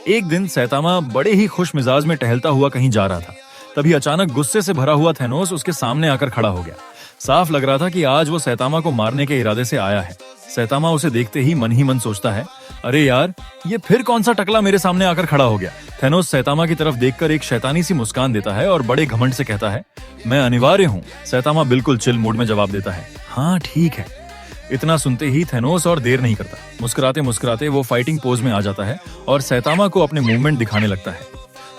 एक दिन सैतामा बड़े ही खुश मिजाज में टहलता हुआ कहीं जा रहा था। तभी अचानक गुस्से से भरा हुआ थैनोस उसके सामने आकर खड़ा हो गया। साफ लग रहा था कि आज वो सैतामा को मारने के इरादे से आया है। सैतामा उसे देखते ही मन सोचता है, अरे यार, ये फिर कौन सा टकला मेरे सामने आकर खड़ा हो गया। थैनोस सैतामा की तरफ देखकर एक शैतानी सी मुस्कान देता है और बड़े घमंड से कहता है, मैं अनिवार्य हूँ। सैतामा बिल्कुल चिल मूड में जवाब देता है, हाँ ठीक है। इतना सुनते ही थैनोस और देर नहीं करता। मुस्कुराते मुस्कुराते वो फाइटिंग पोज में आ जाता है और सैतामा को अपने मूवमेंट दिखाने लगता है।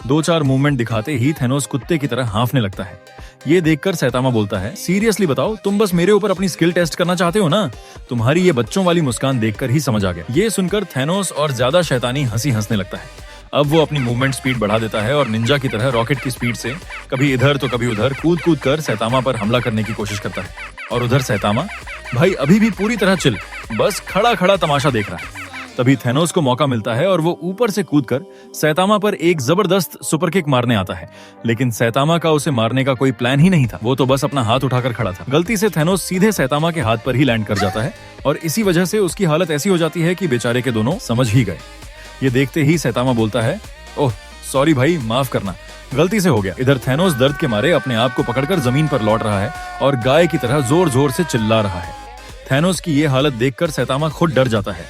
2-4 मूवमेंट दिखाते ही थैनोस कुत्ते की तरह हाँफने लगता है। ये देखकर सैतामा बोलता है, सीरियसली बताओ, तुम बस मेरे ऊपर अपनी स्किल टेस्ट करना चाहते हो ना? तुम्हारी ये बच्चों वाली मुस्कान देखकर ही समझ आ गया। ये सुनकर थैनोस और ज्यादा शैतानी हंसी हंसने लगता है। अब वो अपनी मूवमेंट स्पीड बढ़ा देता है और निंजा की तरह रॉकेट की स्पीड से कभी इधर तो कभी उधर कूद कूद कर सैतामा पर हमला करने की कोशिश करता है। और उधर सैतामा भाई अभी भी पूरी तरह चिल, बस खड़ा खड़ा तमाशा देख रहा है। तभी थैनोस को मौका मिलता है और वो ऊपर से कूदकर सैतामा पर एक जबरदस्त सुपर किक मारने आता है। लेकिन सैतामा का उसे मारने का कोई प्लान ही नहीं था। वो तो बस अपना हाथ उठाकर खड़ा था। गलती से थैनोस सीधे सैतामा के हाथ पर ही लैंड कर जाता है और इसी वजह से उसकी हालत ऐसी हो जाती है कि बेचारे के दोनों समझ ही गए। ये देखते ही सैतामा बोलता है, ओह सॉरी भाई, माफ करना, गलती से हो गया। इधर थैनोस दर्द के मारे अपने आप को पकड़कर जमीन पर लौट रहा है और गाय की तरह जोर जोर से चिल्ला रहा है। थैनोस की ये हालत देखकर सैतामा खुद डर जाता है।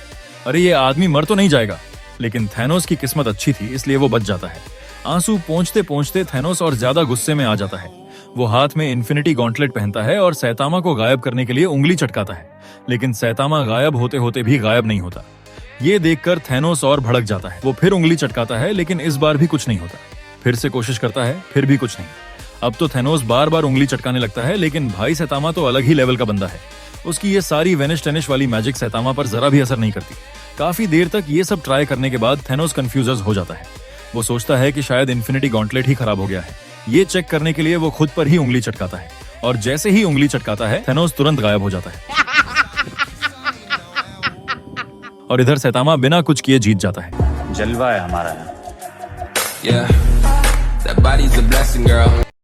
अरे ये आदमी मर तो नहीं जाएगा। लेकिन थैनोस की किस्मत अच्छी थी, इसलिए वो बच जाता है। आंसू पोंछते पोंछते थैनोस और ज्यादा गुस्से में आ जाता है। वो हाथ में इन्फिनिटी गॉन्टलेट पहनता है और सैतामा को गायब करने के लिए उंगली चटकाता है। लेकिन सैतामा गायब होते होते भी गायब नहीं होता। ये देखकर थैनोस और भड़क जाता है। वो फिर उंगली चटकाता है, लेकिन इस बार भी कुछ नहीं होता। फिर से कोशिश करता है, फिर भी कुछ नहीं। अब तो थैनोस बार बार उंगली चटकाने लगता है, लेकिन भाई सैतामा तो अलग ही लेवल का बंदा है। उसकी ये सारी वेनिश टेनिश वाली मैजिक सैतामा पर जरा भी असर नहीं करती। काफी देर तक ये सब ट्राई करने के बाद थैनोस कंफ्यूज हो जाता है। वो सोचता है कि शायद इन्फिनिटी गॉन्टलेट ही खराब हो गया है। ये चेक करने के लिए वो खुद पर ही उंगली चटकाता है और जैसे ही उंगली चटकाता है थैनोस तुरंत गायब हो जाता है और इधर सैतामा बिना कुछ किए जीत जाता है। जलवा है हमारा। Yeah, that body's a blessing, girl.